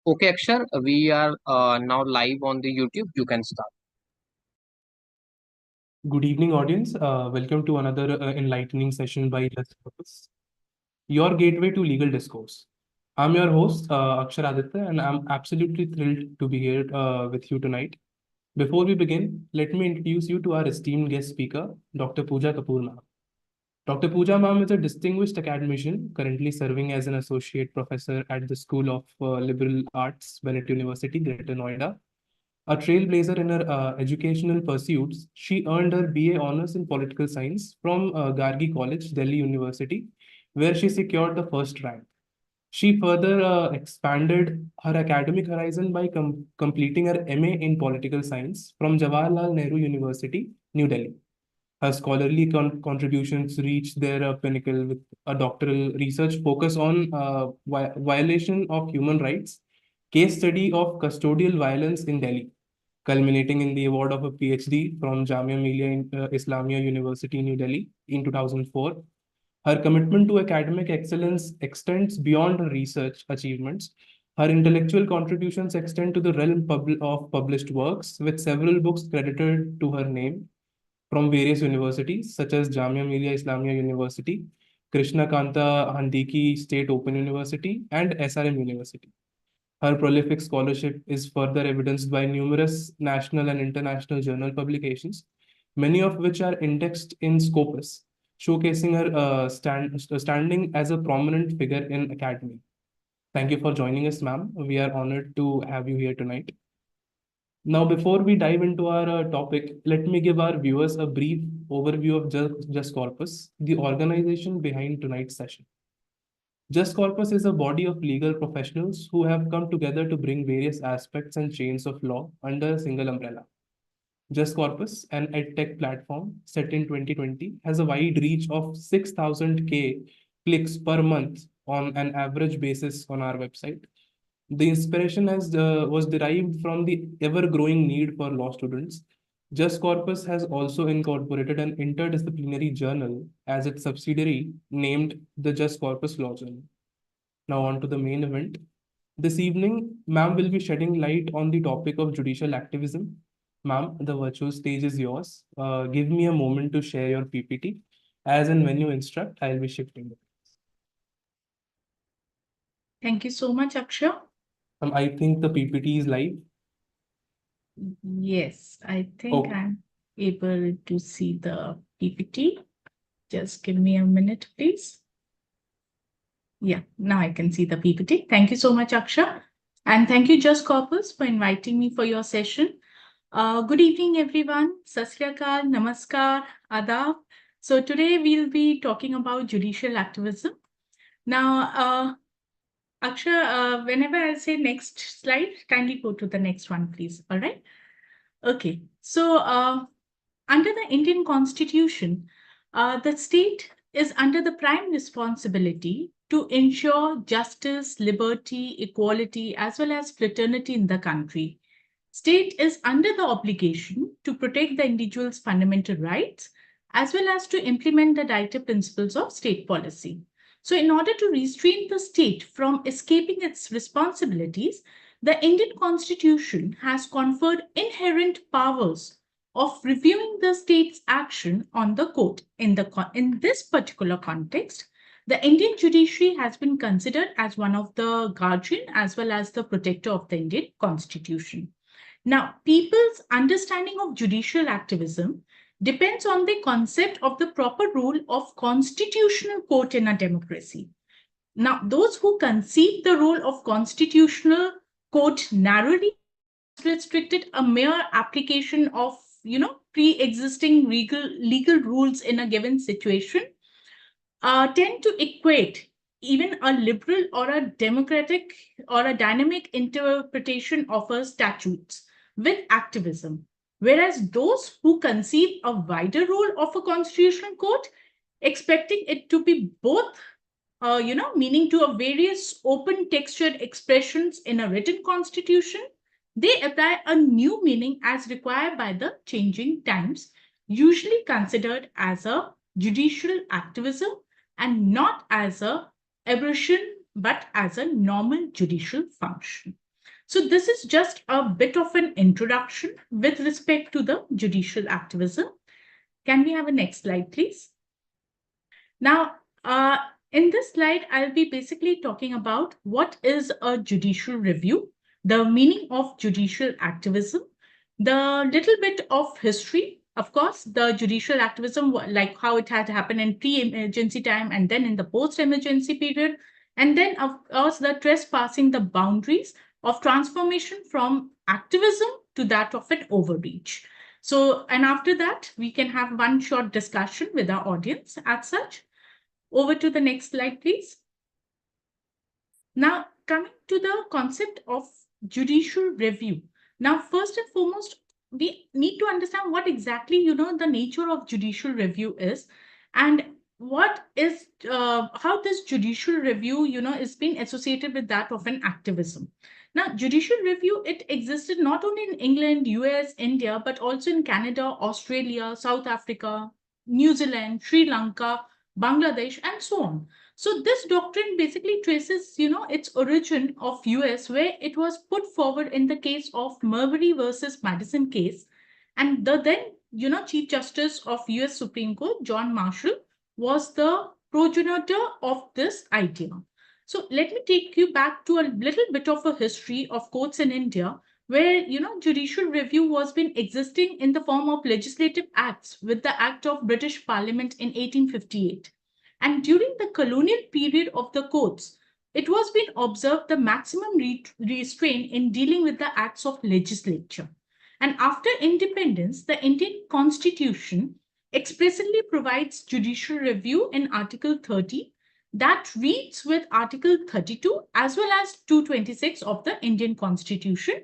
Okay, Akshar, we are now live on the YouTube. You can start. Good evening, audience. Welcome to another enlightening session by Corpus, your gateway to legal discourse. I'm your host, Akshar Aditya, and I'm absolutely thrilled to be here with you tonight. Before we begin, let me introduce you to our esteemed guest speaker, Dr. Pooja Kapoor ma'am. Dr. Pooja ma'am is a distinguished academician currently serving as an associate professor at the School of Liberal Arts, Bennett University, Greater Noida. A trailblazer in her educational pursuits, she earned her BA honors in political science from Gargi College, Delhi University, where she secured the first rank. She further expanded her academic horizon by completing her MA in political science from Jawaharlal Nehru University, New Delhi. Her scholarly contributions reached their pinnacle with a doctoral research focus on violation of human rights, case study of custodial violence in Delhi, culminating in the award of a Ph.D. from Jamia Millia Islamia University, New Delhi in 2004. Her commitment to academic excellence extends beyond her research achievements. Her intellectual contributions extend to the realm of published works, with several books credited to her name from various universities, such as Jamia Millia Islamia University, Krishna Kanta Handiqui State Open University, and SRM University. Her prolific scholarship is further evidenced by numerous national and international journal publications, many of which are indexed in Scopus, showcasing her standing as a prominent figure in academy. Thank you for joining us, ma'am. We are honored to have you here tonight. Now, before we dive into our topic, let me give our viewers a brief overview of Just Corpus, the organization behind tonight's session. Just Corpus is a body of legal professionals who have come together to bring various aspects and chains of law under a single umbrella. Just Corpus, an edtech platform set in 2020, has a wide reach of 6,000K clicks per month on an average basis on our website. The inspiration was derived from the ever-growing need for law students. Just Corpus has also incorporated an interdisciplinary journal as its subsidiary named the Just Corpus Law Journal. Now on to the main event. This evening, ma'am will be shedding light on the topic of judicial activism. Ma'am, the virtual stage is yours. Give me a moment to share your PPT. As and when you instruct, I'll be shifting it. Thank you so much, Akshay. I think the PPT is live. Yes, I think I'm able to see the PPT. Just give me a minute, please. Yeah, now I can see the PPT. Thank you so much, Akshay. And thank you, Just Corpus, for inviting me for your session. Good evening, everyone. Sat Sri Akal, Namaskar, Adab. So today we'll be talking about judicial activism. Now, Akshay, whenever I say next slide, kindly go to the next one, please. All right. Okay. So under the Indian Constitution, the state is under the prime responsibility to ensure justice, liberty, equality, as well as fraternity in the country. State is under the obligation to protect the individual's fundamental rights, as well as to implement the directive principles of state policy. So in order to restrain the state from escaping its responsibilities, the Indian Constitution has conferred inherent powers of reviewing the state's action on the court. In this particular context, the Indian judiciary has been considered as one of the guardian as well as the protector of the Indian Constitution. Now, people's understanding of judicial activism depends on the concept of the proper role of constitutional court in a democracy. Now, those who conceive the role of constitutional court narrowly restricted a mere application of pre-existing legal rules in a given situation tend to equate even a liberal or a democratic or a dynamic interpretation of a statutes with activism, whereas those who conceive a wider role of a constitutional court, expecting it to be both meaning to a various open textured expressions in a written constitution, they apply a new meaning as required by the changing times, usually considered as a judicial activism and not as a aberration, but as a normal judicial function. So this is just a bit of an introduction with respect to the judicial activism. Can we have a next slide, please? Now, in this slide, I'll be basically talking about what is a judicial review, the meaning of judicial activism, the little bit of history, of course, the judicial activism, like how it had happened in pre-emergency time and then in the post-emergency period, and then, of course, the trespassing the boundaries of transformation from activism to that of an overreach. So, and after that, we can have one short discussion with our audience as such. Over to the next slide, please. Now, coming to the concept of judicial review. Now, first and foremost, we need to understand what exactly, the nature of judicial review is, and what is, how this judicial review, is being associated with that of an activism. Now, judicial review, it existed not only in England, US, India, but also in Canada, Australia, South Africa, New Zealand, Sri Lanka, Bangladesh, and so on. So this doctrine basically traces, its origin of US, where it was put forward in the case of Marbury versus Madison case. And the then, Chief Justice of US Supreme Court, John Marshall, was the progenitor of this idea. So let me take you back to a little bit of a history of courts in India, where, judicial review was been existing in the form of legislative acts with the Act of British Parliament in 1858. And during the colonial period of the courts, it was being observed the maximum restraint in dealing with the acts of legislature. And after independence, the Indian Constitution expressly provides judicial review in Article 30 that reads with Article 32 as well as 226 of the Indian Constitution,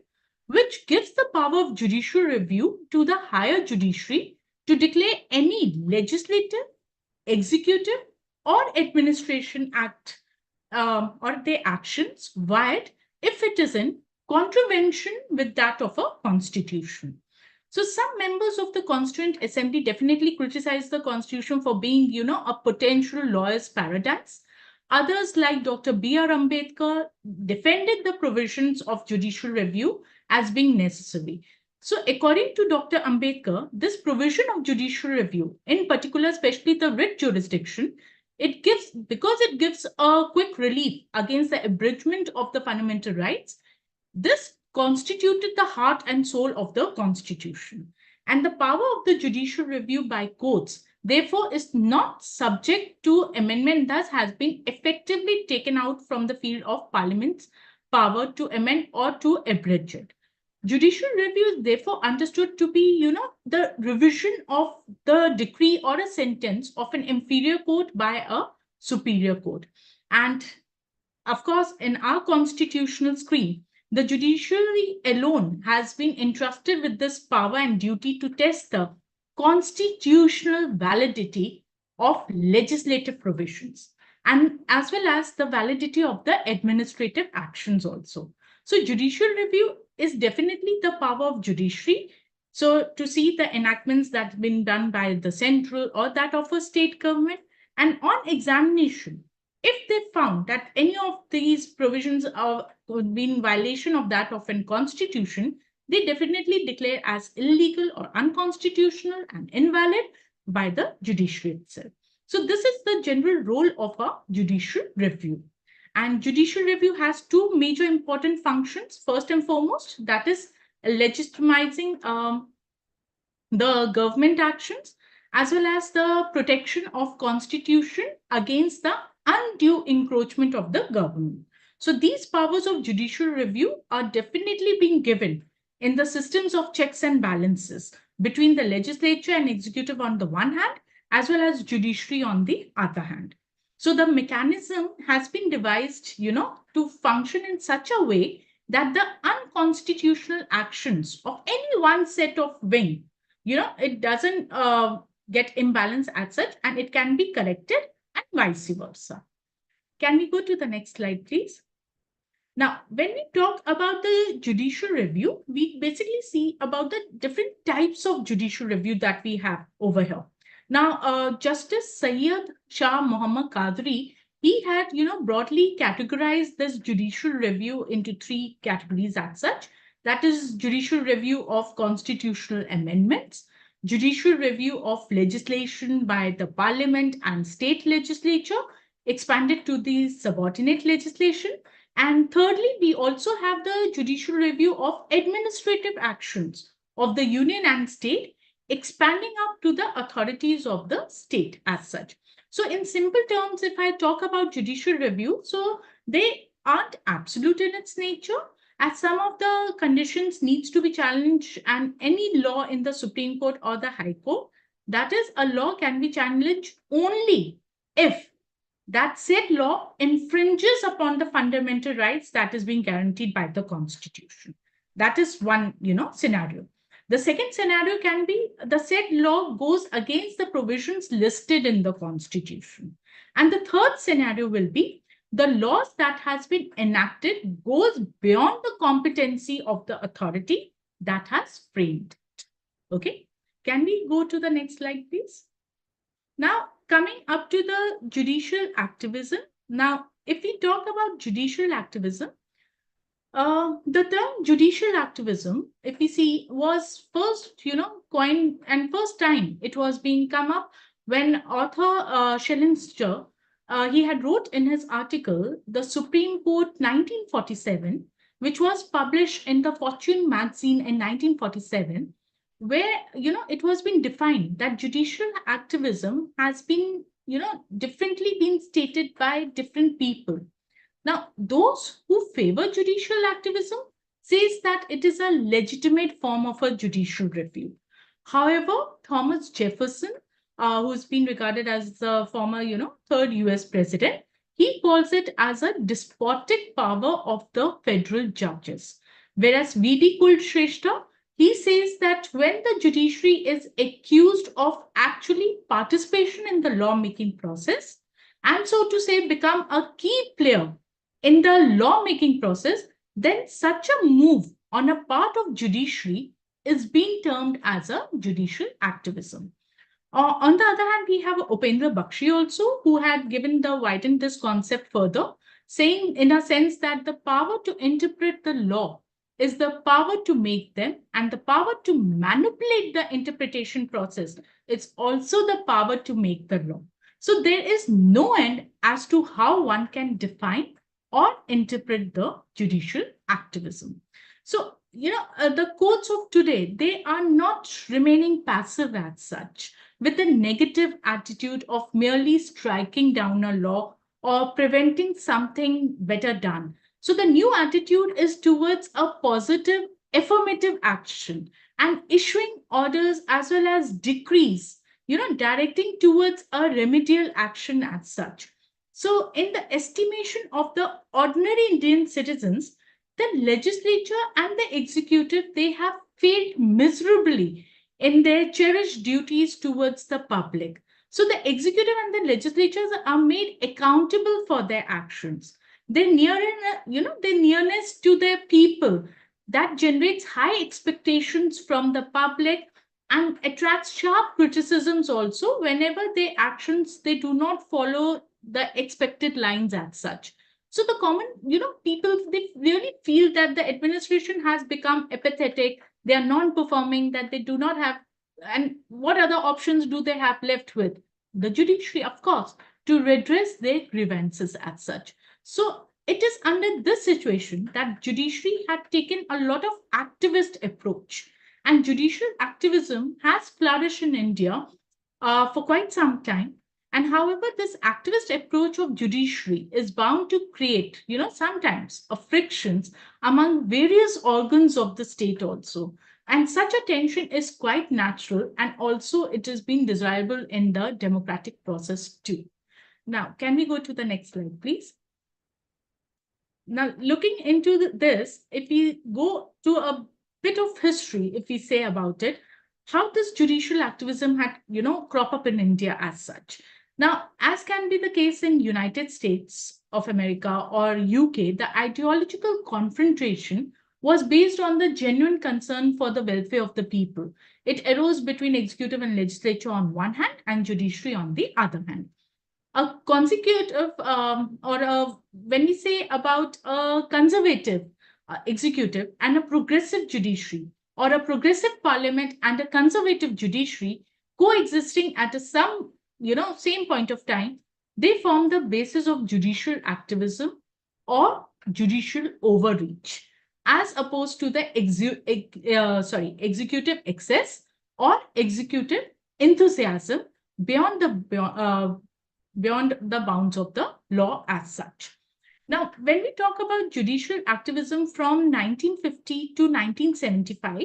which gives the power of judicial review to the higher judiciary to declare any legislative, executive, or administration act or their actions void if it is in contravention with that of a constitution. So some members of the Constituent Assembly definitely criticize the Constitution for being, a potential lawyer's paradise. Others, like Dr. B.R. Ambedkar, defended the provisions of judicial review as being necessary. So according to Dr. Ambedkar, this provision of judicial review, in particular, especially the writ jurisdiction, because it gives a quick relief against the abridgment of the fundamental rights, this constituted the heart and soul of the Constitution. And the power of the judicial review by courts, therefore, is not subject to amendment, thus has been effectively taken out from the field of Parliament's power to amend or to abridge it. Judicial review is therefore understood to be, the revision of the decree or a sentence of an inferior court by a superior court. And of course, in our constitutional screen, the judiciary alone has been entrusted with this power and duty to test the constitutional validity of legislative provisions, and as well as the validity of the administrative actions also. So judicial review is definitely the power of judiciary. So to see the enactments that have been done by the central or that of a state government, and on examination, if they found that any of these provisions would be in violation of that of a constitution, they definitely declare as illegal or unconstitutional and invalid by the judiciary itself. So this is the general role of a judicial review. And judicial review has two major important functions. First and foremost, that is legitimizing the government actions, as well as the protection of constitution against the undue encroachment of the government. So these powers of judicial review are definitely being given in the systems of checks and balances between the legislature and executive on the one hand, as well as judiciary on the other hand. So the mechanism has been devised, to function in such a way that the unconstitutional actions of any one set of wing, it doesn't get imbalanced as such, and it can be corrected and vice versa. Can we go to the next slide, please? Now, when we talk about the judicial review, we basically see about the different types of judicial review that we have over here. Now, Justice Syed Shah Muhammad Qadri he had, broadly categorized this judicial review into three categories as such. That is judicial review of constitutional amendments, judicial review of legislation by the parliament and state legislature, expanded to the subordinate legislation. And thirdly, we also have the judicial review of administrative actions of the union and state, expanding up to the authorities of the state as such. So in simple terms, if I talk about judicial review, so they aren't absolute in its nature, as some of the conditions needs to be challenged, and any law in the Supreme Court or the High Court, that is, a law can be challenged only if that said law infringes upon the fundamental rights that is being guaranteed by the Constitution. That is one, scenario. The second scenario can be the said law goes against the provisions listed in the Constitution. And the third scenario will be the laws that has been enacted goes beyond the competency of the authority that has framed it. Okay, can we go to the next slide, please? Now, coming up to the judicial activism. Now, if we talk about judicial activism, the term judicial activism, if we see, was first, coined, and first time it was being come up when author Schellenster, he had wrote in his article, The Supreme Court 1947, which was published in the Fortune magazine in 1947, where, it was being defined that judicial activism has been, differently been stated by different people. Now, those who favor judicial activism says that it is a legitimate form of a judicial review. However, Thomas Jefferson, who's been regarded as the former, third US president, he calls it as a despotic power of the federal judges. Whereas V.D. Kulshrestha, he says that when the judiciary is accused of actually participation in the lawmaking process, and so to say become a key player in the lawmaking process, then such a move on a part of judiciary is being termed as a judicial activism. On the other hand, we have Upendra Bakshi also, who had widened this concept further, saying in a sense that the power to interpret the law is the power to make them, and the power to manipulate the interpretation process. It's also the power to make the law. So there is no end as to how one can define or interpret the judicial activism. So, the courts of today, they are not remaining passive as such, with a negative attitude of merely striking down a law or preventing something better done. So the new attitude is towards a positive, affirmative action and issuing orders as well as decrees, directing towards a remedial action as such. So in the estimation of the ordinary Indian citizens, the legislature and the executive, they have failed miserably in their cherished duties towards the public. So the executive and the legislatures are made accountable for their actions. Their nearness to their people, that generates high expectations from the public and attracts sharp criticisms also whenever their actions, they do not follow the expected lines as such. So the common, people, they really feel that the administration has become apathetic, they are non-performing, that they do not have, and what other options do they have left with? The judiciary, of course, to redress their grievances as such. So it is under this situation that judiciary had taken a lot of activist approach, and judicial activism has flourished in India for quite some time. And however, this activist approach of judiciary is bound to create, sometimes frictions among various organs of the state also. And such a tension is quite natural, and also it has been desirable in the democratic process too. Now, can we go to the next slide, please? Now, looking into this, if we go to a bit of history, if we say about it, how this judicial activism had, crop up in India as such. Now, as can be the case in United States of America or UK, the ideological confrontation was based on the genuine concern for the welfare of the people. It arose between executive and legislature on one hand and judiciary on the other hand. a consecutive when we say about a conservative executive and a progressive judiciary, or a progressive parliament and a conservative judiciary coexisting at same point of time, they form the basis of judicial activism or judicial overreach, as opposed to the executive excess or executive enthusiasm beyond the bounds of the law as such. Now, when we talk about judicial activism from 1950 to 1975,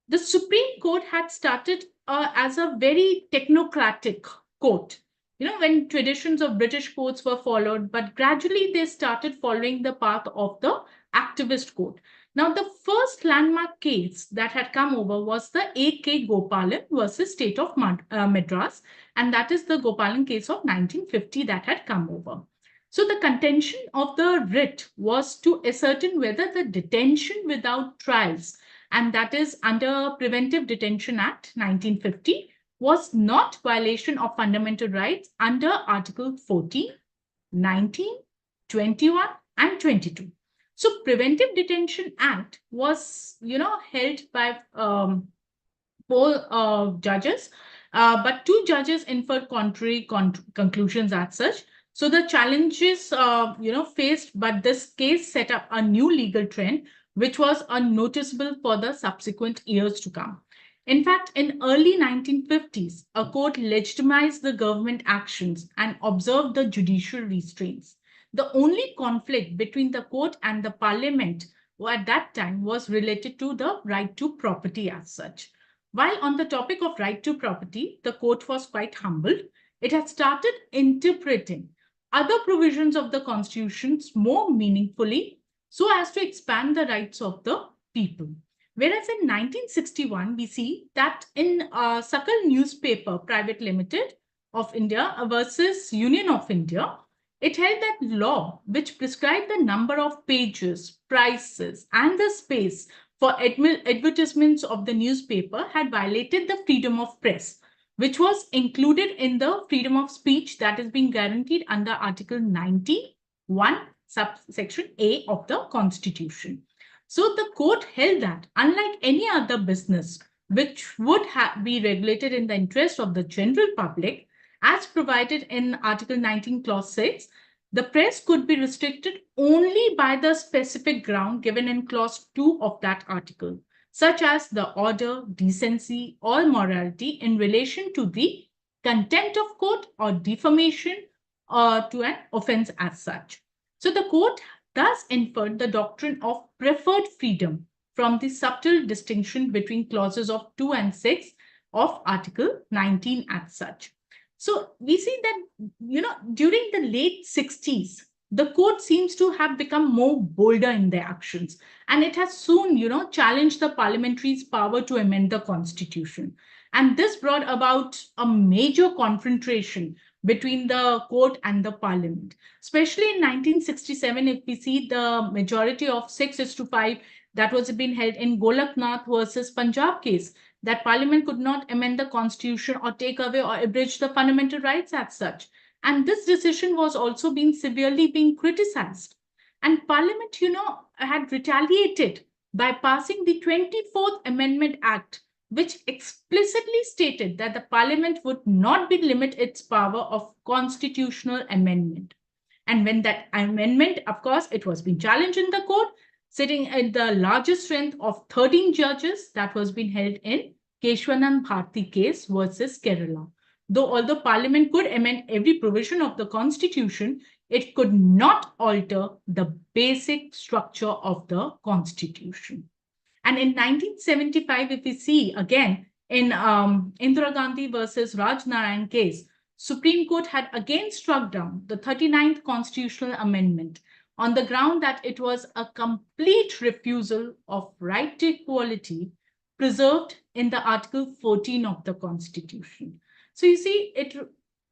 the Supreme Court had started as a very technocratic court. When traditions of British courts were followed, but gradually they started following the path of the activist court. Now, the first landmark case that had come over was the A.K. Gopalan versus State of Madras, and that is the Gopalan case of 1950 that had come over. So the contention of the writ was to ascertain whether the detention without trials, and that is under Preventive Detention Act 1950, was not violation of fundamental rights under Article 14, 19, 21, and 22. So Preventive Detention Act was, held by four judges, but two judges inferred contrary conclusions as such. So the challenges, faced, but this case set up a new legal trend, which was unnoticeable for the subsequent years to come. In fact, in early 1950s, a court legitimized the government actions and observed the judicial restraints. The only conflict between the court and the parliament at that time was related to the right to property as such. While on the topic of right to property, the court was quite humbled. It had started interpreting other provisions of the constitutions more meaningfully so as to expand the rights of the people. Whereas in 1961, we see that in Sakal Newspaper Private Limited of India versus Union of India, it held that law which prescribed the number of pages, prices, and the space for advertisements of the newspaper had violated the freedom of press, which was included in the freedom of speech that is being guaranteed under Article 91, subsection A of the Constitution. So the court held that, unlike any other business which would be regulated in the interest of the general public, as provided in Article 19, Clause 6, the press could be restricted only by the specific ground given in Clause 2 of that article, such as the order, decency, or morality in relation to the contempt of court or defamation to an offense as such. So the court thus inferred the doctrine of preferred freedom from the subtle distinction between clauses of 2 and 6 of Article 19 as such. So we see that, during the late 60s, the court seems to have become more bolder in their actions. And it has soon, challenged the parliamentary's power to amend the constitution. And this brought about a major confrontation between the court and the parliament. Especially in 1967, if we see the majority of 6:5 that was being held in Golaknath versus Punjab case, that parliament could not amend the constitution or take away or abridge the fundamental rights as such. And this decision was also severely being criticized. And parliament, had retaliated by passing the 24th Amendment Act, which explicitly stated that the parliament would not be limit its power of constitutional amendment. And when that amendment, of course, it was being challenged in the court, sitting at the largest strength of 13 judges that was being held in Keshwanand Bharti case versus Kerala. Although Parliament could amend every provision of the Constitution, it could not alter the basic structure of the Constitution. And in 1975, if we see again in Indira Gandhi versus Raj Narayan case, Supreme Court had again struck down the 39th Constitutional Amendment on the ground that it was a complete refusal of right to equality preserved in the Article 14 of the Constitution. So you see, it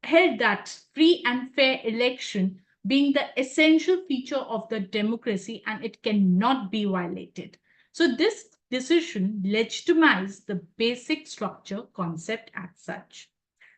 held that free and fair election being the essential feature of the democracy and it cannot be violated. So this decision legitimized the basic structure concept as such.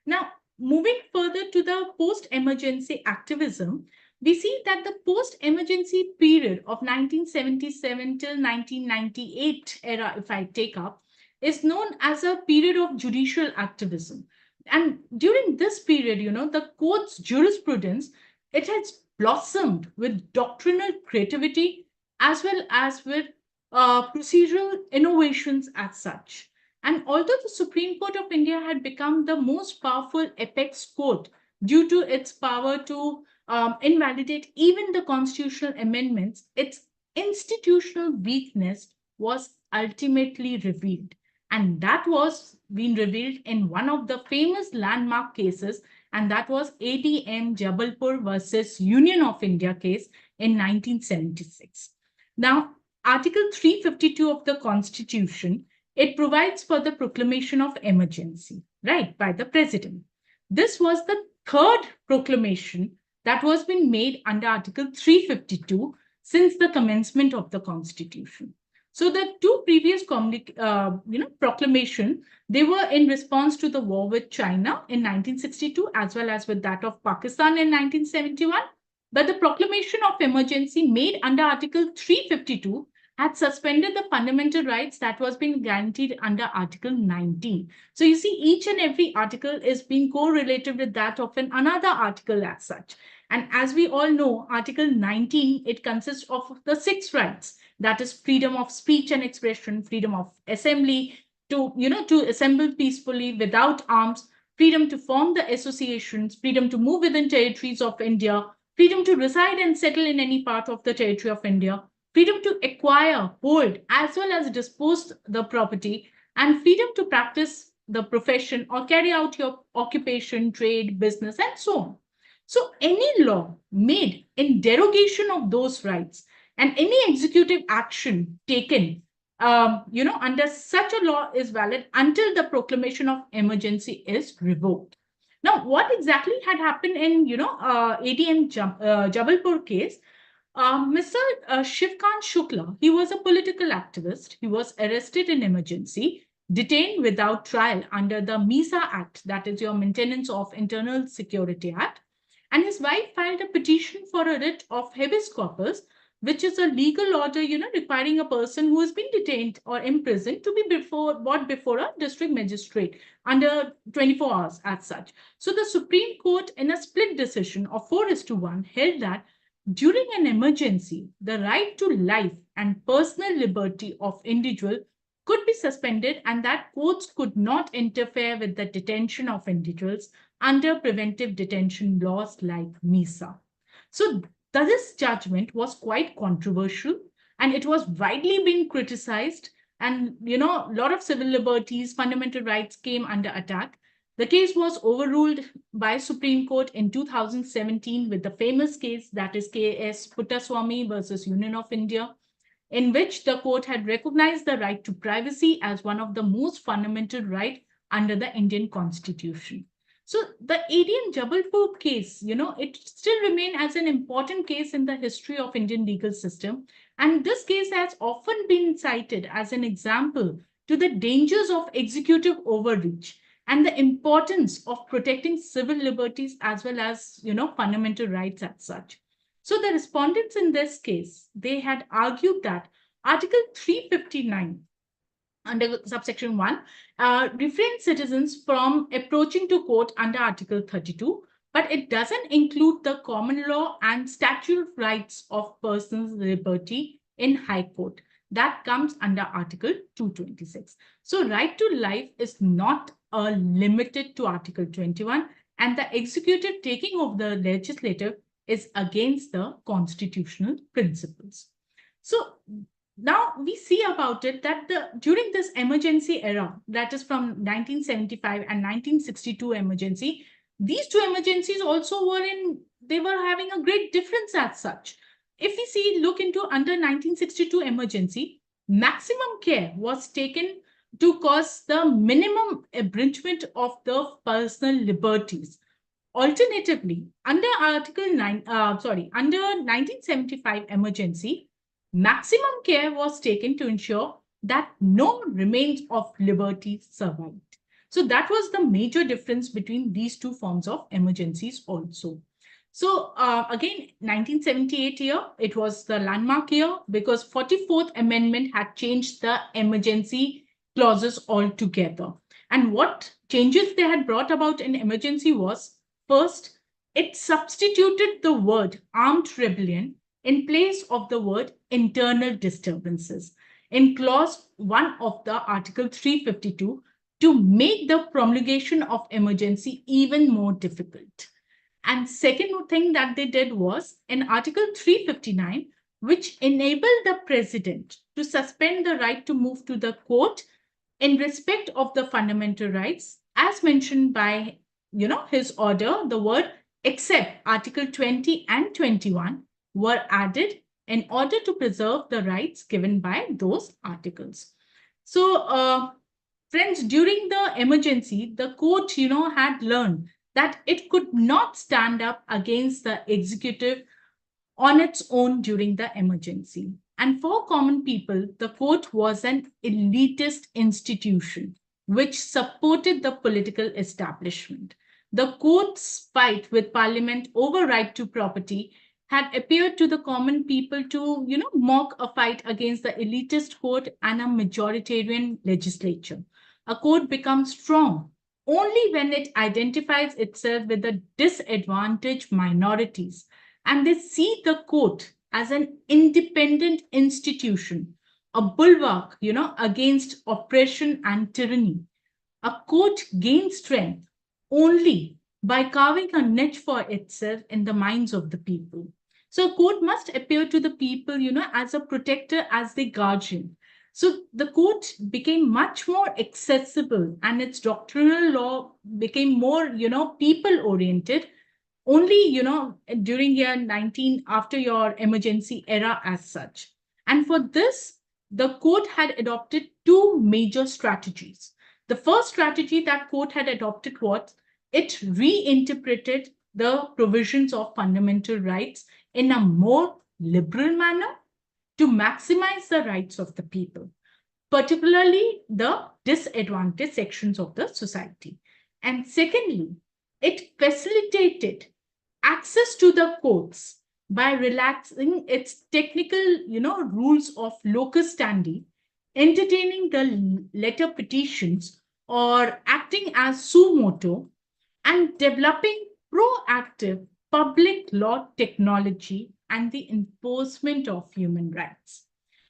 Now, moving further to the post-emergency activism, we see that the post-emergency period of 1977 till 1998 era, if I take up, is known as a period of judicial activism. And during this period, the court's jurisprudence, it has blossomed with doctrinal creativity as well as with procedural innovations as such. And although the Supreme Court of India had become the most powerful apex court due to its power to invalidate even the constitutional amendments, its institutional weakness was ultimately revealed. And that was being revealed in one of the famous landmark cases, and that was ADM Jabalpur versus Union of India case in 1976. Now, Article 352 of the Constitution, it provides for the proclamation of emergency, right, by the president. This was the third proclamation that was being made under Article 352 since the commencement of the Constitution. So the two previous proclamation, they were in response to the war with China in 1962, as well as with that of Pakistan in 1971. But the proclamation of emergency made under Article 352 had suspended the fundamental rights that was being guaranteed under Article 19. So you see, each and every article is being correlated with that of another article as such. And as we all know, Article 19, it consists of the 6 rights. That is freedom of speech and expression, freedom of assembly, to assemble peacefully without arms, freedom to form the associations, freedom to move within territories of India, freedom to reside and settle in any part of the territory of India, freedom to acquire, hold, as well as dispose the property, and freedom to practice the profession or carry out your occupation, trade, business, and so on. So any law made in derogation of those rights and any executive action taken under such a law is valid until the proclamation of emergency is revoked. Now, what exactly had happened in ADM Jabalpur case? Mr. Shivkant Shukla, he was a political activist. He was arrested in emergency, detained without trial under the MISA Act, that is your Maintenance of Internal Security Act. And his wife filed a petition for a writ of habeas corpus, which is a legal order, requiring a person who has been detained or imprisoned to be brought before a district magistrate under 24 hours as such. So the Supreme Court, in a split decision of 4:1, held that during an emergency, the right to life and personal liberty of individual could be suspended, and that courts could not interfere with the detention of individuals under preventive detention laws like MISA. So this judgment was quite controversial, and it was widely being criticized, and a lot of civil liberties, fundamental rights came under attack. The case was overruled by Supreme Court in 2017 with the famous case, that is KS Puttaswamy versus Union of India, in which the court had recognized the right to privacy as one of the most fundamental rights under the Indian Constitution. So the ADM Jabalpur case, it still remains as an important case in the history of Indian legal system. And this case has often been cited as an example to the dangers of executive overreach and the importance of protecting civil liberties as well as, fundamental rights as such. So the respondents in this case, they had argued that Article 359 under subsection 1 refrains citizens from approaching to court under Article 32, but it doesn't include the common law and statutory rights of person's liberty in High Court. That comes under Article 226. So right to life is not limited to Article 21, and the executive taking of the legislative is against the constitutional principles. So now we see about it that during this emergency era, that is from 1975 and 1962 emergency, these two emergencies also they were having a great difference as such. If we look into under 1962 emergency, maximum care was taken to cause the minimum abridgment of the personal liberties. Alternatively, under under 1975 emergency, maximum care was taken to ensure that no remains of liberty survived. So that was the major difference between these two forms of emergencies also. So again, 1978 year, it was the landmark year because 44th Amendment had changed the emergency clauses altogether. And what changes they had brought about in emergency was, first, it substituted the word armed rebellion in place of the word internal disturbances in clause 1 of the Article 352 to make the promulgation of emergency even more difficult. And second thing that they did was in Article 359, which enabled the president to suspend the right to move to the court in respect of the fundamental rights, as mentioned by his order, the word except Article 20 and 21 were added in order to preserve the rights given by those articles. So, friends, during the emergency, the court, had learned that it could not stand up against the executive on its own during the emergency. And for common people, the court was an elitist institution which supported the political establishment. The court's fight with parliament over right to property had appeared to the common people to, mock a fight against the elitist court and a majoritarian legislature. A court becomes strong only when it identifies itself with the disadvantaged minorities, and they see the court as an independent institution, a bulwark, against oppression and tyranny. A court gains strength only by carving a niche for itself in the minds of the people. So a court must appear to the people, as a protector, as the guardian. So the court became much more accessible and its doctrinal law became more, people-oriented only, during year 19 after your emergency era as such. And for this, the court had adopted two major strategies. The first strategy that court had adopted was it reinterpreted the provisions of fundamental rights in a more liberal manner to maximize the rights of the people, particularly the disadvantaged sections of the society. And secondly, it facilitated access to the courts by relaxing its technical, rules of locus standi, entertaining the letter petitions or acting as suo motu, and developing proactive public law technology and the enforcement of human rights.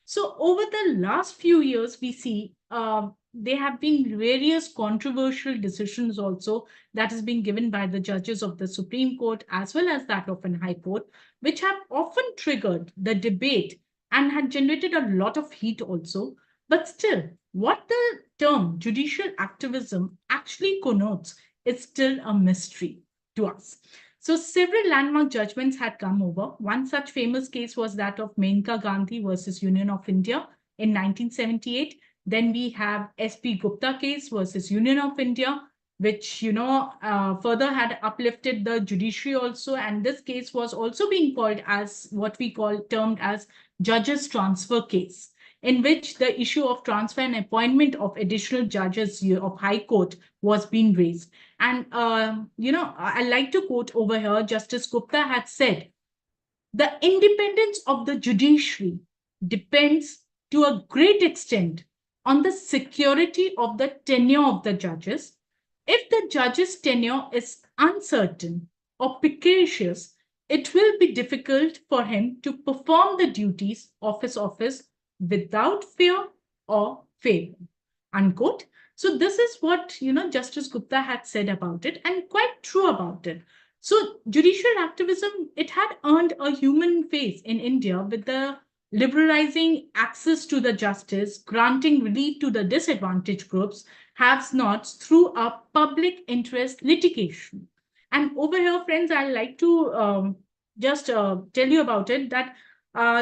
So over the last few years, we see there have been various controversial decisions also that has been given by the judges of the Supreme Court as well as that of an High Court, which have often triggered the debate and had generated a lot of heat also. But still, what the term judicial activism actually connotes is still a mystery to us. So several landmark judgments had come over. One such famous case was that of Menka Gandhi versus Union of India in 1978. Then we have S.P. Gupta case versus Union of India, which, further had uplifted the judiciary also. And this case was also being called as what we termed as judges transfer case, in which the issue of transfer and appointment of additional judges of High Court was being raised. And, I like to quote over here, Justice Gupta had said, the independence of the judiciary depends to a great extent on the security of the tenure of the judges. If the judge's tenure is uncertain or precarious, it will be difficult for him to perform the duties of his office without fear or favor, unquote. So this is what, Justice Gupta had said about it, and quite true about it. So judicial activism, it had earned a human face in India with the liberalizing access to the justice, granting relief to the disadvantaged groups, have-nots through a public interest litigation. And over here, friends, I'd like to just tell you about it, that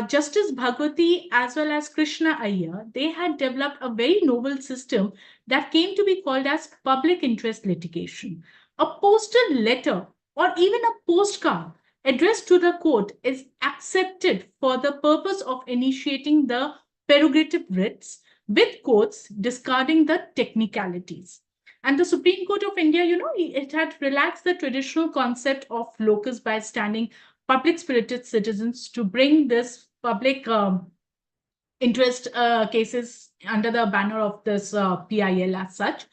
Justice Bhagwati as well as Krishna Iyer, they had developed a very novel system that came to be called as public interest litigation. A postal letter or even a postcard addressed to the court is accepted for the purpose of initiating the prerogative writs, with courts discarding the technicalities. And the Supreme Court of India, it had relaxed the traditional concept of locus by standing public-spirited citizens to bring this public interest cases under the banner of this PIL as such.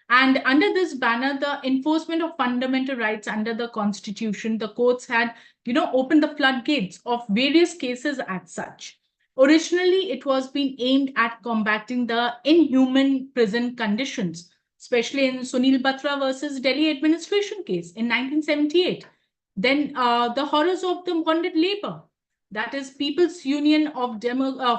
And under this banner, the enforcement of fundamental rights under the Constitution, the courts had, opened the floodgates of various cases as such. Originally, it was being aimed at combating the inhuman prison conditions, especially in Sunil Batra versus Delhi administration case in 1978. Then the horrors of the bonded labor, that is People's Union of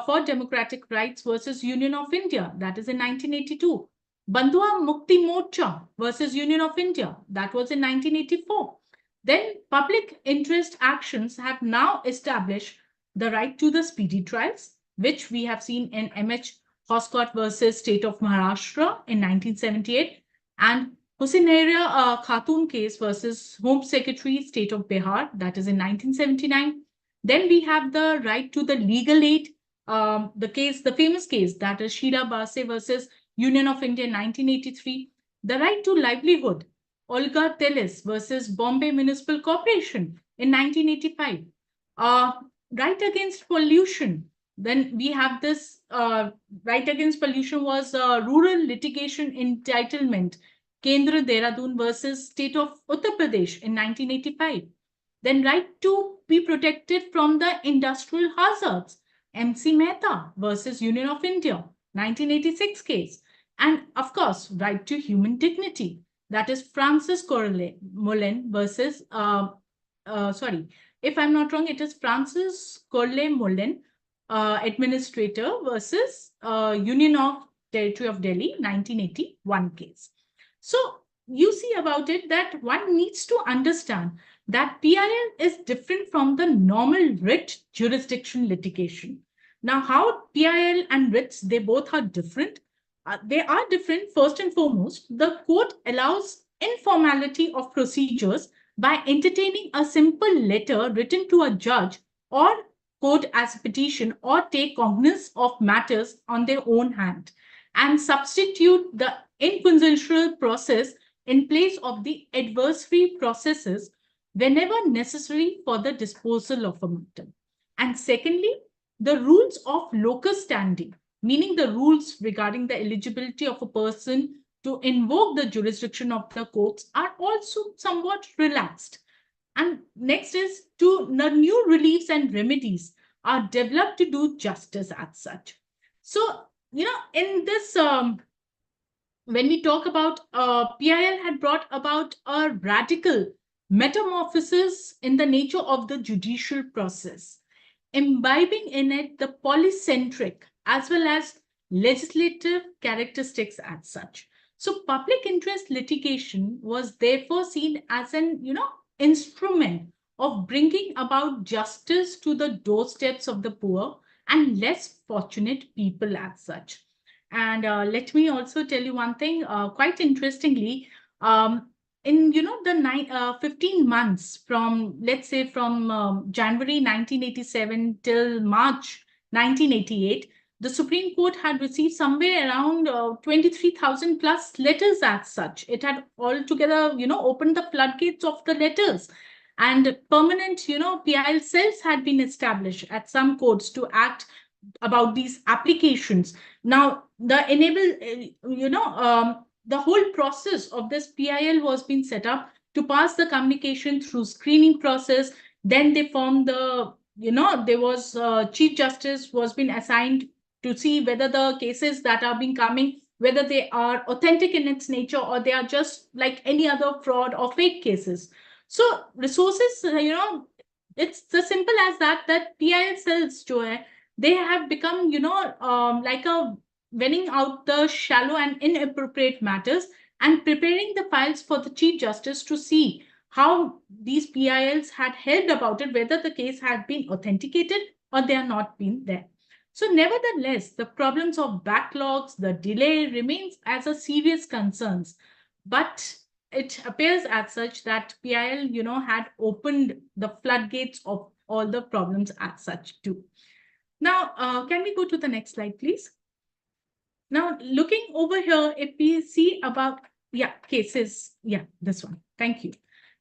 for Democratic Rights versus Union of India, that is in 1982. Bandhua Mukti Morcha versus Union of India, that was in 1984. Then public interest actions have now established the right to the speedy trials, which we have seen in M.H. Hoskot versus State of Maharashtra in 1978, and Hussainaria Khatun case versus Home Secretary, State of Bihar, that is in 1979. Then we have the right to the legal aid, the famous case, that is Sheila Base versus Union of India in 1983. The right to livelihood, Olga Teles versus Bombay Municipal Corporation in 1985. Right against pollution. Then we have this right against pollution was rural litigation entitlement, Kendra Dehradun versus State of Uttar Pradesh in 1985. Then right to be protected from the industrial hazards, MC Mehta versus Union of India, 1986 case. And of course, right to human dignity, that is Francis Corley-Mullen versus, sorry, if I'm not wrong, it is Francis Corley-Mullen, administrator versus Union of Territory of Delhi, 1981 case. So you see about it that one needs to understand that PIL is different from the normal writ jurisdiction litigation. Now, how PIL and writs, they both are different. They are different. First and foremost, the court allows informality of procedures by entertaining a simple letter written to a judge or court as a petition, or take cognizance of matters on their own hand and substitute the inquisitorial process in place of the adversary processes whenever necessary for the disposal of a matter. And secondly, the rules of locus standi, meaning the rules regarding the eligibility of a person to invoke the jurisdiction of the courts, are also somewhat relaxed. And next is the new reliefs and remedies are developed to do justice as such. So, in this, when we talk about PIL had brought about a radical metamorphosis in the nature of the judicial process, imbibing in it the polycentric as well as legislative characteristics as such. So public interest litigation was therefore seen as an, instrument of bringing about justice to the doorsteps of the poor and less fortunate people as such. And let me also tell you one thing, quite interestingly, in the 15 months from, let's say, from January 1987 till March 1988, the Supreme Court had received somewhere around 23,000 plus letters as such. It had altogether, opened the floodgates of the letters, and permanent, PIL cells had been established at some courts to act about these applications. Now, the the whole process of this PIL was being set up to pass the communication through screening process. Then they formed the, there was Chief Justice was being assigned to see whether the cases that are being coming, whether they are authentic in its nature or they are just like any other fraud or fake cases. So resources, it's as simple as that PIL cells, they have become, like a winning out the shallow and inappropriate matters and preparing the files for the Chief Justice to see how these PILs had held about it, whether the case had been authenticated or they are not been there. So nevertheless, the problems of backlogs, the delay remains as a serious concerns, but it appears as such that PIL, had opened the floodgates of all the problems as such too. Now, can we go to the next slide, please? Now, looking over here, if we see about cases. Yeah, this one. Thank you.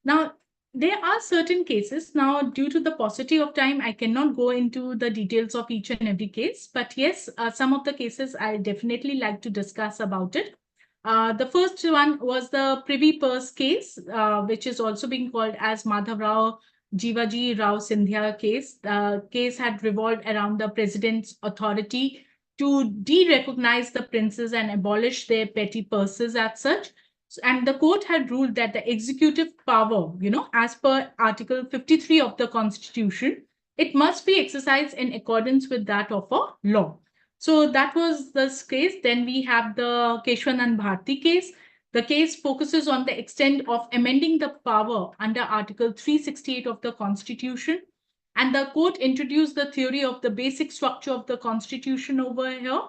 Now, there are certain cases. Now, due to the paucity of time, I cannot go into the details of each and every case. But yes, some of the cases I definitely like to discuss about it. The first one was the Privy Purse case, which is also being called as Madhav Rao Jivaji Rao Sindhya case. The case had revolved around the president's authority to de-recognize the princes and abolish their petty purses as such. And the court had ruled that the executive power, as per Article 53 of the Constitution, it must be exercised in accordance with that of a law. So that was this case. Then we have the Keshwanand Bharti case. The case focuses on the extent of amending the power under Article 368 of the Constitution. And the court introduced the theory of the basic structure of the Constitution over here.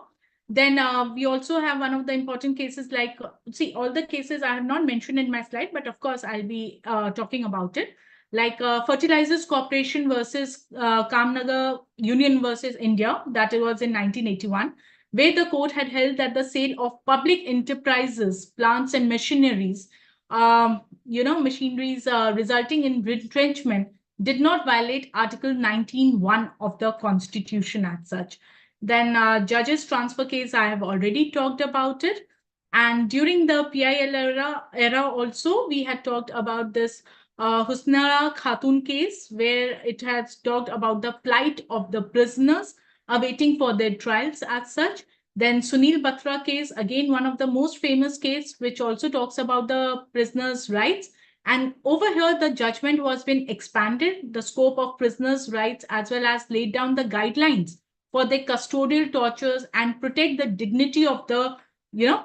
Then we also have one of the important cases like, see, all the cases I have not mentioned in my slide, but of course I'll be talking about it. Like Fertilizers Corporation versus Kamnagar Union versus India, that it was in 1981, where the court had held that the sale of public enterprises, plants and machineries, machineries resulting in retrenchment did not violate Article 19(1) of the Constitution as such. Then judges transfer case, I have already talked about it. And during the PIL era also, we had talked about this Husnara Khatun case, where it has talked about the plight of the prisoners awaiting for their trials as such. Then Sunil Batra case, again, one of the most famous case, which also talks about the prisoners' rights. And over here, the judgment was been expanded, the scope of prisoners' rights, as well as laid down the guidelines for their custodial tortures and protect the dignity of the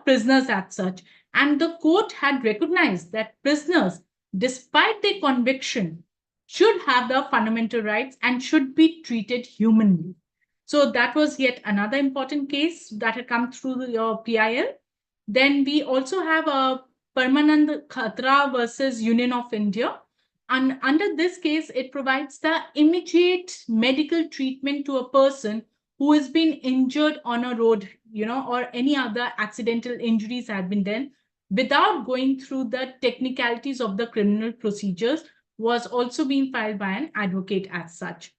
prisoners as such. And the court had recognized that prisoners, despite their conviction, should have the fundamental rights and should be treated humanly. So that was yet another important case that had come through your PIL. Then we also have a Parmanand Khatra versus Union of India. And under this case, it provides the immediate medical treatment to a person who has been injured on a road, or any other accidental injuries had been done without going through the technicalities of the criminal procedures, was also being filed by an advocate as such.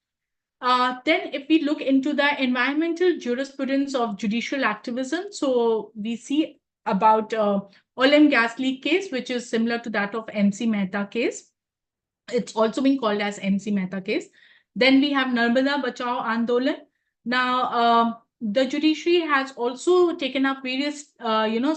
Then if we look into the environmental jurisprudence of judicial activism, so we see about oil and gas leak case, which is similar to that of MC Mehta case. It's also being called as MC Mehta case. Then we have Narmada Bachao Andolan. Now, the judiciary has also taken up various,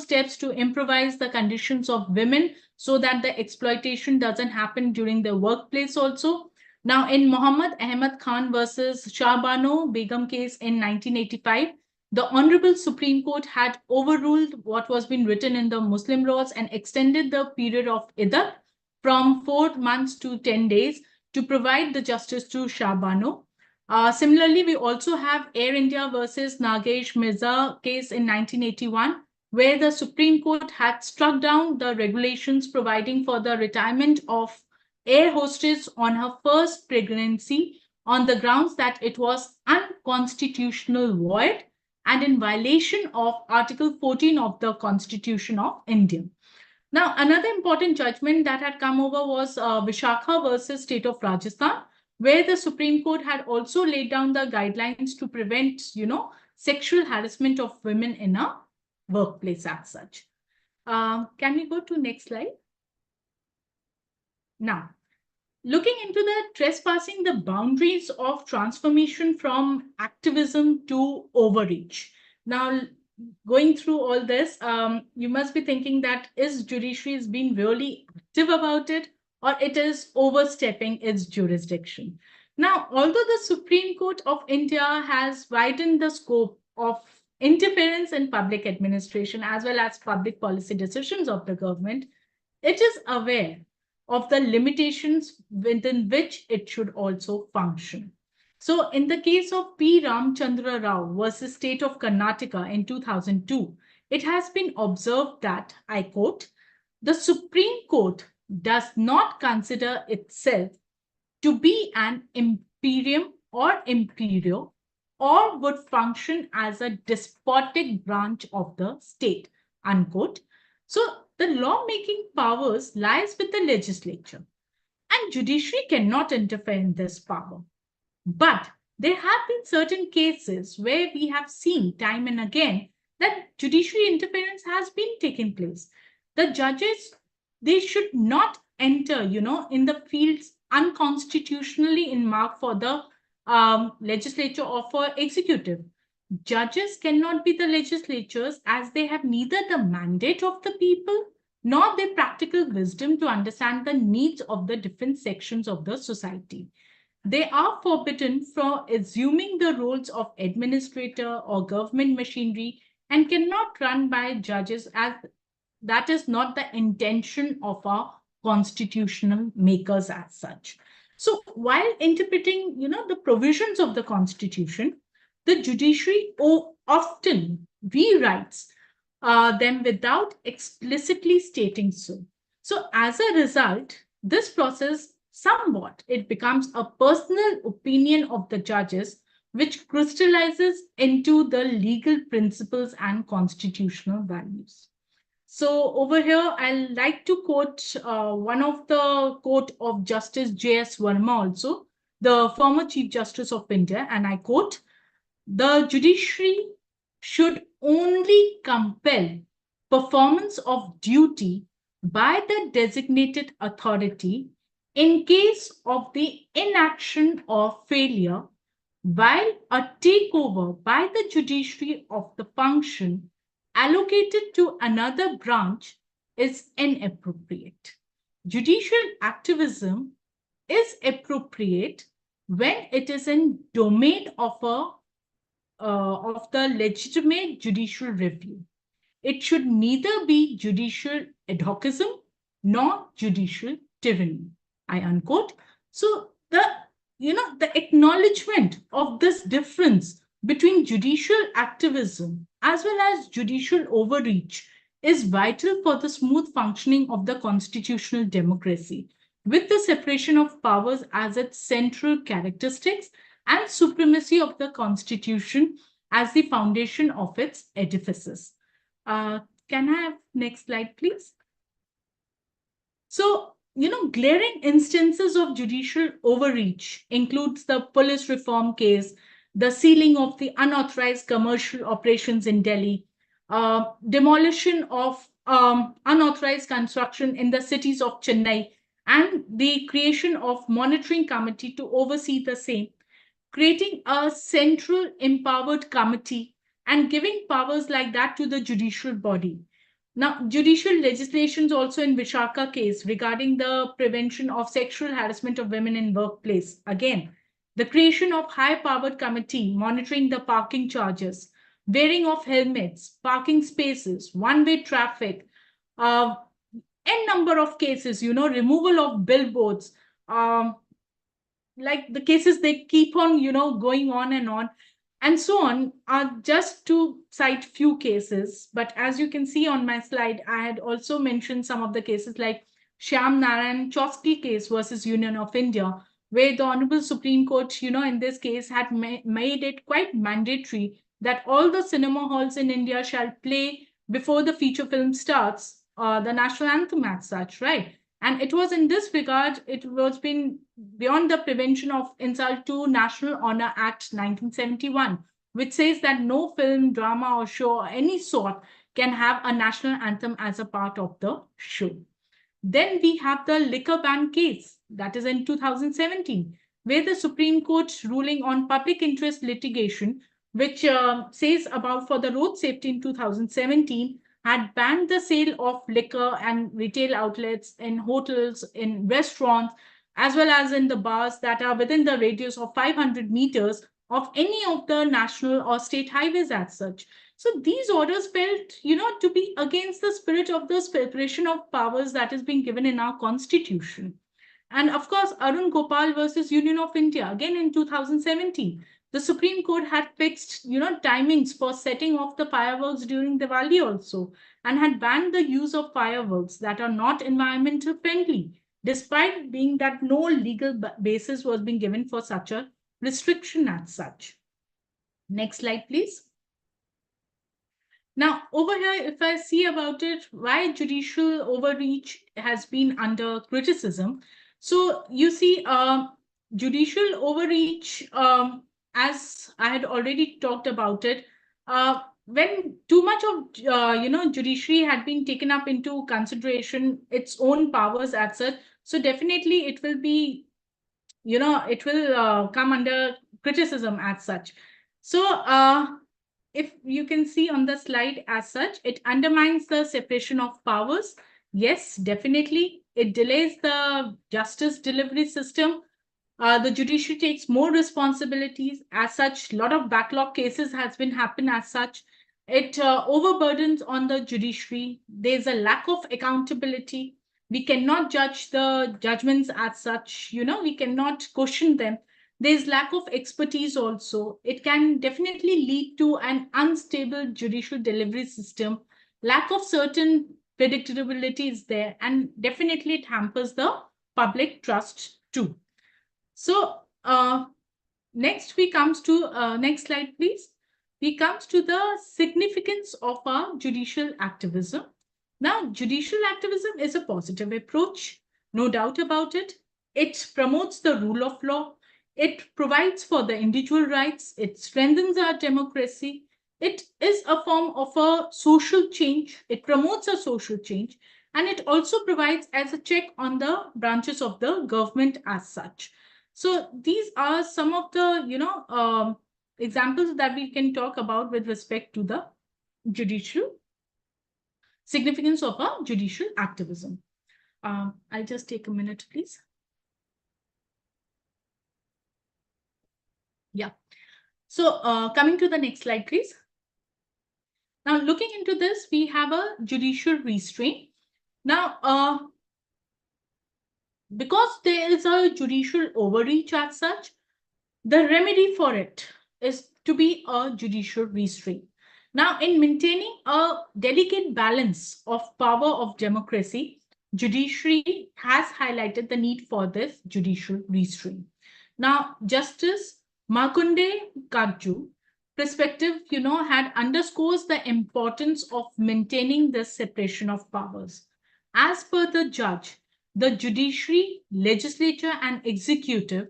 steps to improvise the conditions of women so that the exploitation doesn't happen during the workplace also. Now, in Muhammad Ahmad Khan versus Shah Bano Begum case in 1985, the Honorable Supreme Court had overruled what was being written in the Muslim laws and extended the period of iddat from 4 months to 10 days to provide the justice to Shah Bano. Similarly, we also have Air India versus Nagesh Mirza case in 1981, where the Supreme Court had struck down the regulations providing for the retirement of air hostess on her first pregnancy on the grounds that it was unconstitutional void and in violation of Article 14 of the Constitution of India. Now, another important judgment that had come over was Vishakha versus State of Rajasthan, where the Supreme Court had also laid down the guidelines to prevent, sexual harassment of women in a workplace as such. Can we go to next slide? Now, looking into the trespassing the boundaries of transformation from activism to overreach. Now, going through all this, you must be thinking that is judiciary is being really active about it, or it is overstepping its jurisdiction. Now, although the Supreme Court of India has widened the scope of interference in public administration as well as public policy decisions of the government, it is aware of the limitations within which it should also function. So in the case of P. Ramchandra Rao versus State of Karnataka in 2002, it has been observed that, I quote, the Supreme Court does not consider itself to be an imperium or imperial or would function as a despotic branch of the state, unquote. So the lawmaking powers lies with the legislature, and judiciary cannot interfere in this power. But there have been certain cases where we have seen time and again that judiciary interference has been taking place. The judges, they should not enter, in the fields unconstitutionally in mark for the legislature or for executive. Judges cannot be the legislatures as they have neither the mandate of the people nor the practical wisdom to understand the needs of the different sections of the society. They are forbidden from assuming the roles of administrator or government machinery and cannot run by judges, as that is not the intention of our constitutional makers as such. So while interpreting, the provisions of the Constitution, the judiciary often rewrites them without explicitly stating so. So as a result, this process somewhat, it becomes a personal opinion of the judges, which crystallizes into the legal principles and constitutional values. So over here, I'd like to quote one of the quote of Justice J.S. Verma also, the former Chief Justice of India, and I quote, "The judiciary should only compel performance of duty by the designated authority in case of the inaction or failure, while a takeover by the judiciary of the function allocated to another branch is inappropriate. Judicial activism is appropriate when it is in domain of the legitimate judicial review. It should neither be judicial ad hocism nor judicial tyranny." I unquote. So the acknowledgement of this difference between judicial activism as well as judicial overreach is vital for the smooth functioning of the constitutional democracy, with the separation of powers as its central characteristics and supremacy of the Constitution as the foundation of its edifices. Can I have next slide, please? So, glaring instances of judicial overreach includes the police reform case, the sealing of the unauthorized commercial operations in Delhi, demolition of unauthorized construction in the cities of Chennai, and the creation of monitoring committee to oversee the same, creating a central empowered committee and giving powers like that to the judicial body. Now, judicial legislations also in Vishaka case regarding the prevention of sexual harassment of women in workplace. Again, the creation of high-powered committee monitoring the parking charges, wearing of helmets, parking spaces, one-way traffic, n number of cases, removal of billboards, like the cases, they keep on, going on and so on, are just to cite few cases. But as you can see on my slide, I had also mentioned some of the cases like Shyam Narayan Chowsky case versus Union of India, where the Honorable Supreme Court, in this case had made it quite mandatory that all the cinema halls in India shall play before the feature film starts, the national anthem as such, right? And it was in this regard, it was been beyond the Prevention of Insult to National Honor Act 1971, which says that no film, drama, or show or any sort can have a national anthem as a part of the show. Then we have the liquor ban case, that is in 2017, where the Supreme Court ruling on public interest litigation, which says about for the road safety in 2017, had banned the sale of liquor and retail outlets in hotels, in restaurants, as well as in the bars that are within the radius of 500 meters of any of the national or state highways as such. So these orders felt, to be against the spirit of the separation of powers that is being given in our constitution. And of course, Arun Gopal versus Union of India, again in 2017, the Supreme Court had fixed, timings for setting off the fireworks during Diwali also, and had banned the use of fireworks that are not environmental friendly, despite being that no legal basis was being given for such a restriction as such. Next slide, please. Now, over here, if I see about it, why judicial overreach has been under criticism. So you see, judicial overreach, as I had already talked about it, when too much of judiciary had been taken up into consideration, its own powers as such, so definitely it will be, it will come under criticism as such. So if you can see on the slide as such, it undermines the separation of powers. Yes, definitely. It delays the justice delivery system. The judiciary takes more responsibilities. As such, a lot of backlog cases has been happen as such. It overburdens on the judiciary. There's a lack of accountability. We cannot judge the judgments as such. We cannot question them. There's lack of expertise also. It can definitely lead to an unstable judicial delivery system. Lack of certain predictability is there, and definitely it hampers the public trust too. So next we comes to next slide, please. We comes to the significance of our judicial activism. Now, judicial activism is a positive approach, no doubt about it. It promotes the rule of law. It provides for the individual rights. It strengthens our democracy. It is a form of a social change. It promotes a social change. And it also provides as a check on the branches of the government as such. So these are some of the, examples that we can talk about with respect to the judicial significance of our judicial activism. I'll just take a minute, please. Yeah. So coming to the next slide, please. Now, looking into this, we have a judicial restraint. Now, because there is a judicial overreach as such, the remedy for it is to be a judicial restraint. Now, in maintaining a delicate balance of power of democracy, judiciary has highlighted the need for this judicial restraint. Now, Justice Markunde Kajju perspective, had underscores the importance of maintaining the separation of powers. As per the judge, the judiciary, legislature, and executive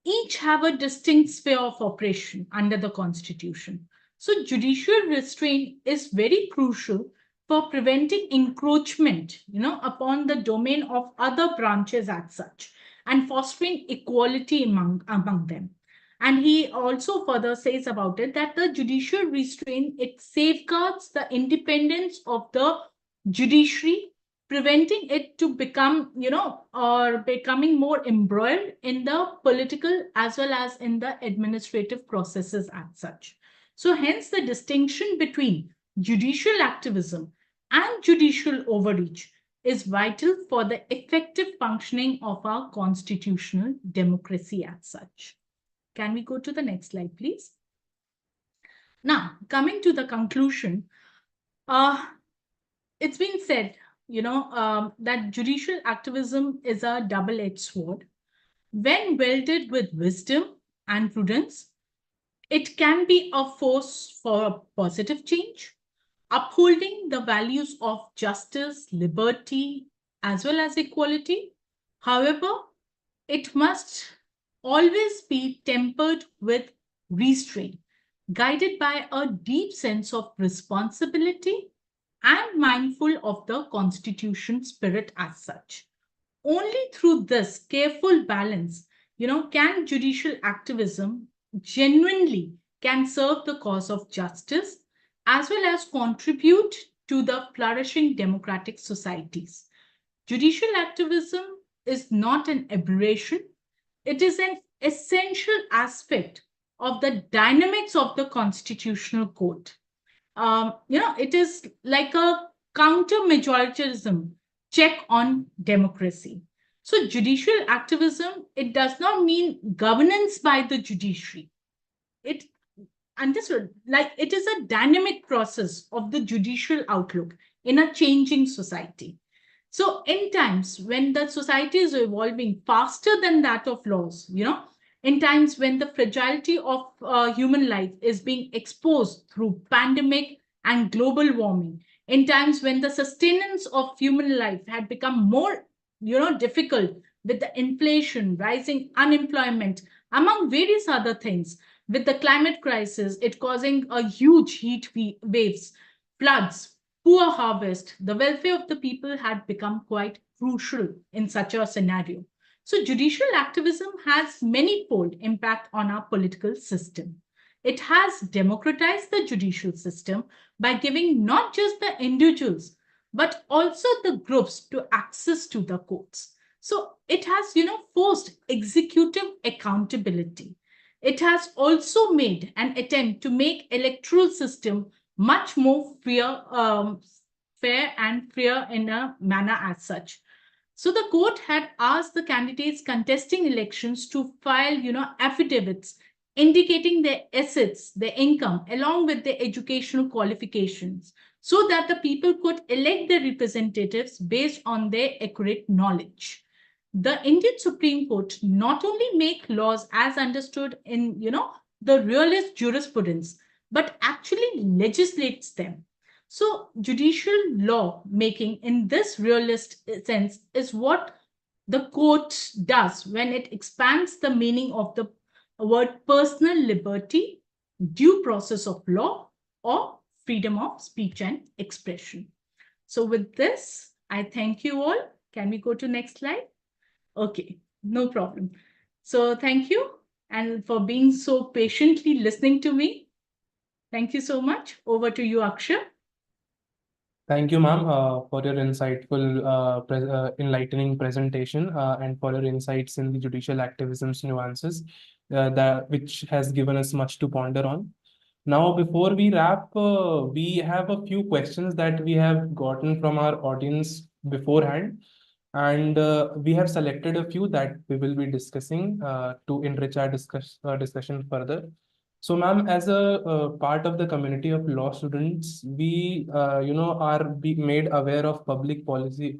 each have a distinct sphere of operation under the Constitution. So judicial restraint is very crucial for preventing encroachment, upon the domain of other branches as such, and fostering equality among them. And he also further says about it that the judicial restraint, it safeguards the independence of the judiciary, preventing it to become, or becoming more embroiled in the political as well as in the administrative processes as such. So hence the distinction between judicial activism and judicial overreach is vital for the effective functioning of our constitutional democracy as such. Can we go to the next slide, please? Now, coming to the conclusion, it's been said, that judicial activism is a double-edged sword. When wielded with wisdom and prudence, it can be a force for positive change, upholding the values of justice, liberty, as well as equality. However, it must always be tempered with restraint, guided by a deep sense of responsibility and mindful of the Constitution spirit as such. Only through this careful balance, can judicial activism genuinely can serve the cause of justice as well as contribute to the flourishing democratic societies. Judicial activism is not an aberration. It is an essential aspect of the dynamics of the constitutional code. It is like a counter-majoritarianism check on democracy. So judicial activism, it does not mean governance by the judiciary. It understood, like it is a dynamic process of the judicial outlook in a changing society. So in times when the society is evolving faster than that of laws, in times when the fragility of human life is being exposed through pandemic and global warming, in times when the sustenance of human life had become more, difficult with the inflation, rising unemployment, among various other things, with the climate crisis, it causing a huge heat waves, floods, poor harvest, the welfare of the people had become quite crucial in such a scenario. So judicial activism has many-fold impact on our political system. It has democratized the judicial system by giving not just the individuals, but also the groups to access to the courts. So it has, forced executive accountability. It has also made an attempt to make electoral system much more fair and fair in a manner as such. So the court had asked the candidates contesting elections to file, affidavits indicating their assets, their income, along with their educational qualifications, so that the people could elect their representatives based on their accurate knowledge. The Indian Supreme Court not only make laws as understood in, the realist jurisprudence, but actually legislates them. So judicial law making in this realist sense is what the court does when it expands the meaning of the word personal liberty, due process of law, or freedom of speech and expression. So with this, I thank you all. Can we go to next slide? Okay, no problem. So thank you and for being so patiently listening to me. Thank you so much. Over to you, Akshay. Thank you, ma'am, for your insightful, enlightening presentation and for your insights in the judicial activism's nuances, which has given us much to ponder on. Now, before we wrap, we have a few questions that we have gotten from our audience beforehand, and we have selected a few that we will be discussing to enrich our discussion further. So, ma'am, as a part of the community of law students, we, are made aware of public policy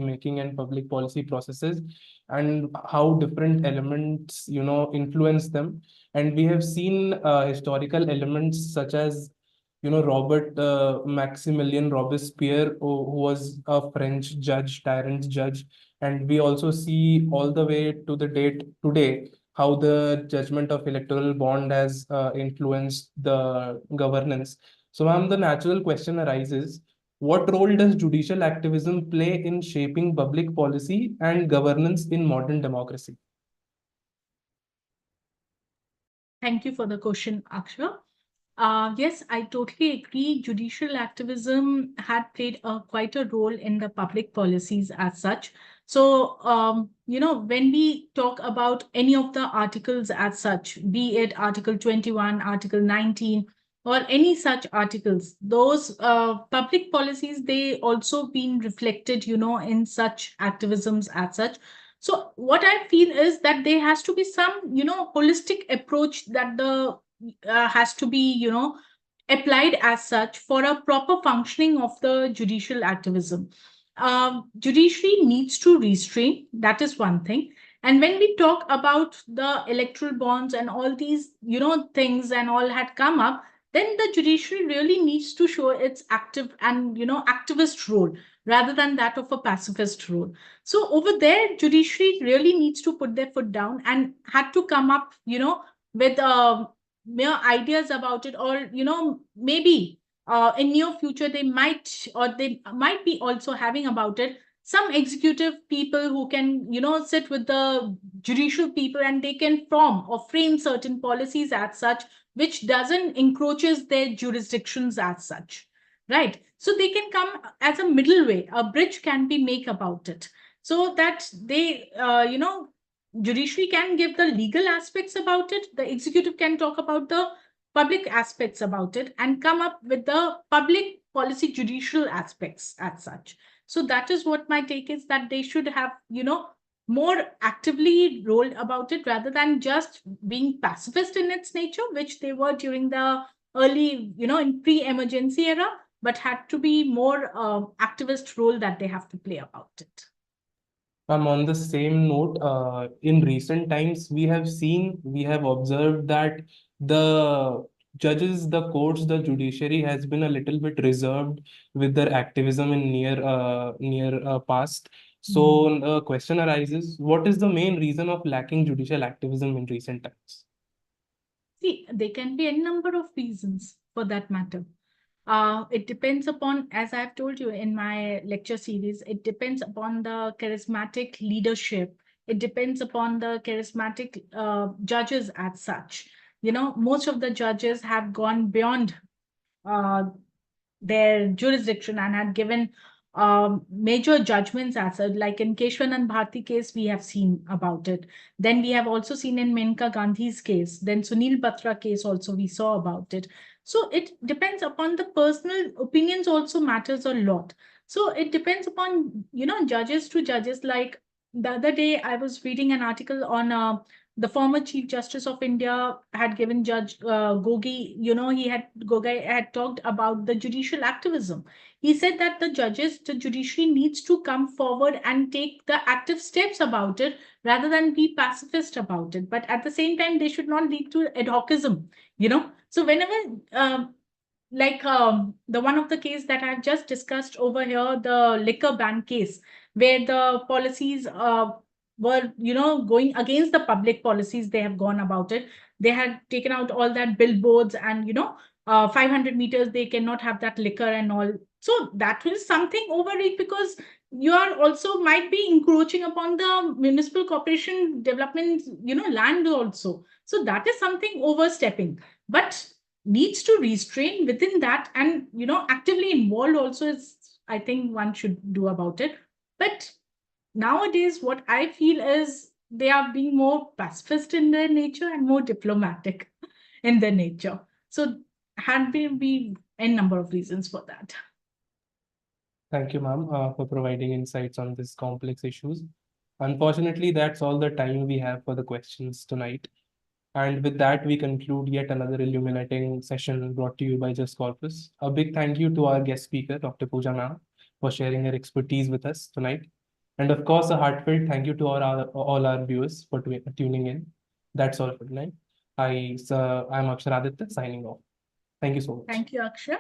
making and public policy processes, and how different elements, influence them. And we have seen historical elements such as, Robert Maximilian Robespierre, who was a French judge, tyrant judge, and we also see all the way to the date today how the judgment of electoral bond has influenced the governance. So, ma'am, the natural question arises, what role does judicial activism play in shaping public policy and governance in modern democracy? Thank you for the question, Akshay. Yes, I totally agree. Judicial activism had played quite a role in the public policies as such. So, when we talk about any of the articles as such, be it Article 21, Article 19, or any such articles, those public policies, they also been reflected, in such activisms as such. So what I feel is that there has to be some, holistic approach that the has to be, applied as such for a proper functioning of the judicial activism. Judiciary needs to restrain, that is one thing. And when we talk about the electoral bonds and all these, things and all had come up, then the judiciary really needs to show its active and, activist role rather than that of a pacifist role. So over there, judiciary really needs to put their foot down and had to come up, with mere ideas about it, or maybe in near future they might be also having about it some executive people who can sit with the judicial people, and they can form or frame certain policies as such which doesn't encroaches their jurisdictions as such, right? So they can come as a middle way, a bridge can be made about it, so that they judiciary can give the legal aspects about it, the executive can talk about the public aspects about it, and come up with the public policy judicial aspects as such. So that is what my take is, that they should have more actively rolled about it rather than just being pacifist in its nature, which they were during the early in pre-emergency era, but had to be more activist role that they have to play about it. On the same note, in recent times, we have observed that the judges, the courts, the judiciary has been a little bit reserved with their activism in near past. So the question arises, what is the main reason of lacking judicial activism in recent times? See, there can be any number of reasons for that matter. It depends upon, as I've told you in my lecture series, it depends upon the charismatic leadership. It depends upon the charismatic judges as such. You know, most of the judges have gone beyond uh, their jurisdiction and had given major judgments as like in Keshwan and Bharti case, we have seen about it. Then we have also seen in Menka Gandhi's case. Then Sunil Batra case also we saw about it. So it depends upon the personal opinions also matters a lot. So it depends upon, you know, judges to judges. Like the other day, I was reading an article on the former Chief Justice of India had given Judge Gogi, you know, Gogai had talked about the judicial activism. He said that the judiciary needs to come forward and take the active steps about it rather than be pacifist about it. But at the same time, they should not lead to ad hocism, you know. So whenever, the one of the case that I've just discussed over here, the liquor ban case, where the policies were, you know, going against the public policies, they have gone about it. They had taken out all that billboards and, you know, 500 meters, they cannot have that liquor and all. So that was something overreach because you are also might be encroaching upon the municipal corporation development, you know, land also. So that is something overstepping, but needs to restrain within that and, you know, actively involved also is, I think one should do about it. But nowadays, what I feel is they are being more pacifist in their nature and more diplomatic in their nature. So had be a number of reasons for that. Thank you, ma'am, for providing insights on these complex issues. Unfortunately, that's all the time we have for the questions tonight. And with that, we conclude yet another illuminating session brought to you by Just Corpus. A big thank you to our guest speaker, Dr. Pooja ma'am, for sharing her expertise with us tonight. And of course, a heartfelt thank you to all our viewers for tuning in. That's all for tonight. I'm Aksharaditya signing off. Thank you so much. Thank you, Akshay.